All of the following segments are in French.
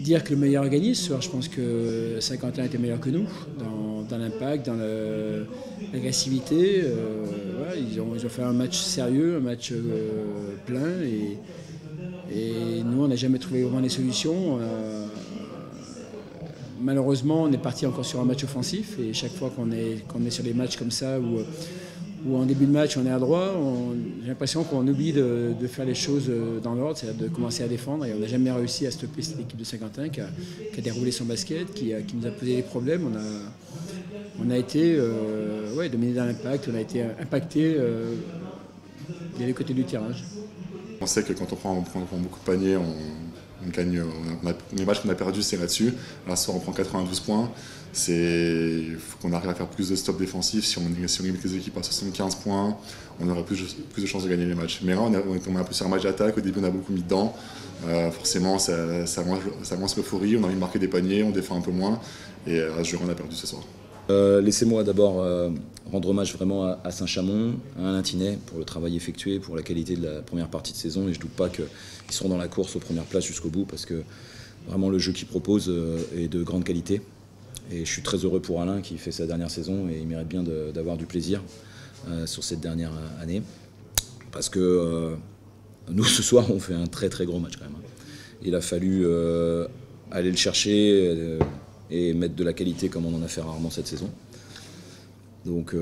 dire que le meilleur a gagné ce soir. Je pense que Saint-Quentin était meilleur que nous dans l'impact, dans l'agressivité. Voilà, ils ont fait un match sérieux, un match plein. Et nous, on n'a jamais trouvé vraiment les solutions. Malheureusement, on est parti encore sur un match offensif. Et chaque fois qu'on est sur des matchs comme ça, où en début de match on est adroit, j'ai l'impression qu'on oublie de faire les choses dans l'ordre, c'est-à-dire de commencer à défendre. Et on n'a jamais réussi à stopper cette équipe de Saint-Quentin qui a déroulé son basket, qui nous a posé des problèmes. On a été dominé dans l'impact, on a été impacté des deux côtés du terrain. On sait que quand on prend beaucoup de paniers, on gagne. Les matchs qu'on a perdus, c'est là-dessus. Là, ce soir, on prend 92 points. Il faut qu'on arrive à faire plus de stops défensifs. Si on limite les équipes à 75 points, on aurait plus de chances de gagner les matchs. Mais là, on est tombé un peu sur un match d'attaque. Au début, on a beaucoup mis dedans. Forcément, ça lance l'euphorie. On a envie de marquer des paniers, on défend un peu moins. Et à ce jeu, on a perdu ce soir. Laissez-moi d'abord rendre hommage vraiment à Saint-Chamond, à Alain Tinet pour le travail effectué, pour la qualité de la première partie de saison. Et je ne doute pas qu'ils seront dans la course aux premières places jusqu'au bout parce que vraiment le jeu qu'ils proposent est de grande qualité. Et je suis très heureux pour Alain qui fait sa dernière saison et il mérite bien d'avoir du plaisir sur cette dernière année. Parce que nous, ce soir, on fait un très très gros match quand même. Il a fallu aller le chercher et mettre de la qualité comme on en a fait rarement cette saison. Donc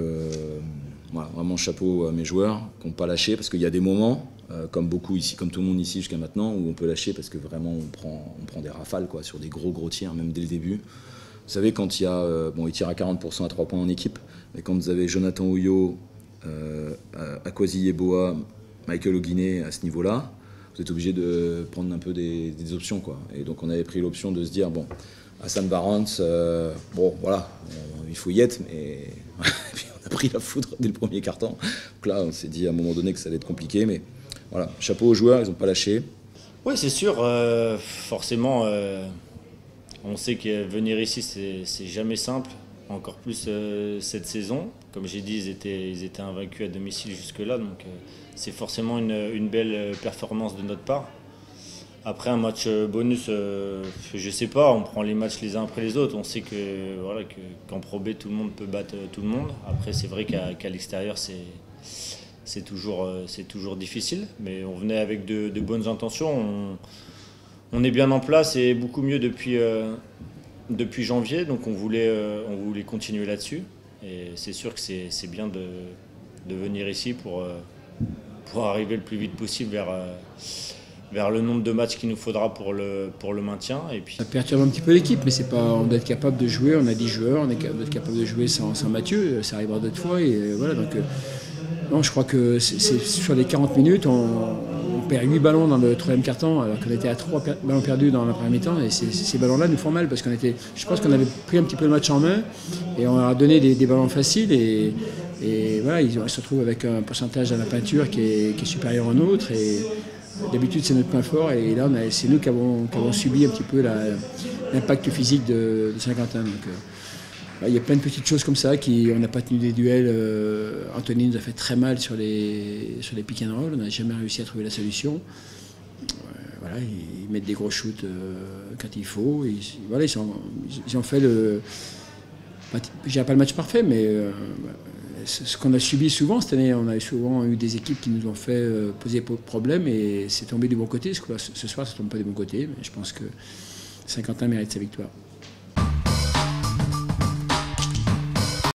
voilà, vraiment chapeau à mes joueurs qui n'ont pas lâché parce qu'il y a des moments, comme beaucoup ici, comme tout le monde ici jusqu'à maintenant, où on peut lâcher parce que vraiment on prend des rafales quoi, sur des gros tirs, même dès le début. Vous savez, quand il y a, ils tirent à 40% à 3 points en équipe, mais quand vous avez Jonathan Ouyo, Akwasi Yeboah, Michael Oguiné à ce niveau-là, vous êtes obligé de prendre un peu des options quoi. Et donc on avait pris l'option de se dire bon, Hassan Barnes, bon voilà, il faut y être, mais puis on a pris la foudre dès le premier quart-temps. Donc là, on s'est dit à un moment donné que ça allait être compliqué, mais voilà, chapeau aux joueurs, ils n'ont pas lâché. Oui, c'est sûr, forcément, on sait que venir ici, c'est jamais simple, encore plus cette saison. Comme j'ai dit, ils étaient invaincus à domicile jusque-là, donc c'est forcément une belle performance de notre part. Après un match bonus, je sais pas, on prend les matchs les uns après les autres. On sait qu'en Pro B, tout le monde peut battre tout le monde. Après, c'est vrai qu'à l'extérieur, c'est toujours difficile. Mais on venait avec de bonnes intentions. On est bien en place et beaucoup mieux depuis janvier. Donc on voulait continuer là-dessus. Et c'est sûr que c'est bien de venir ici pour arriver le plus vite possible vers le nombre de matchs qu'il nous faudra pour le maintien. Et puis... Ça perturbe un petit peu l'équipe, mais on doit être capable de jouer. On a 10 joueurs, on doit être capable de jouer sans Mathieu. Ça arrivera d'autres fois. Et voilà, donc, non, je crois que c'est sur les 40 minutes, on perd 8 ballons dans le troisième quart-temps, alors qu'on était à 3 ballons perdus dans la première mi-temps. Et ces ballons-là nous font mal parce je pense qu'on avait pris un petit peu le match en main et on leur a donné des ballons faciles. Et voilà, ils se retrouvent avec un pourcentage à la peinture qui est supérieur au nôtre. Et d'habitude, c'est notre point fort. Et là, c'est nous qui avons subi un petit peu l'impact physique de Saint-Quentin. Il y a plein de petites choses comme ça, on n'a pas tenu des duels. Anthony nous a fait très mal sur les pick and roll, on n'a jamais réussi à trouver la solution. Voilà, ils mettent des gros shoots quand il faut. Voilà, ils ont fait je dirais pas le match parfait, mais ce qu'on a subi souvent cette année, on a souvent eu des équipes qui nous ont fait poser problème et c'est tombé du bon côté. Ce soir, ça ne tombe pas du bon côté, mais je pense que Saint-Quentin mérite sa victoire.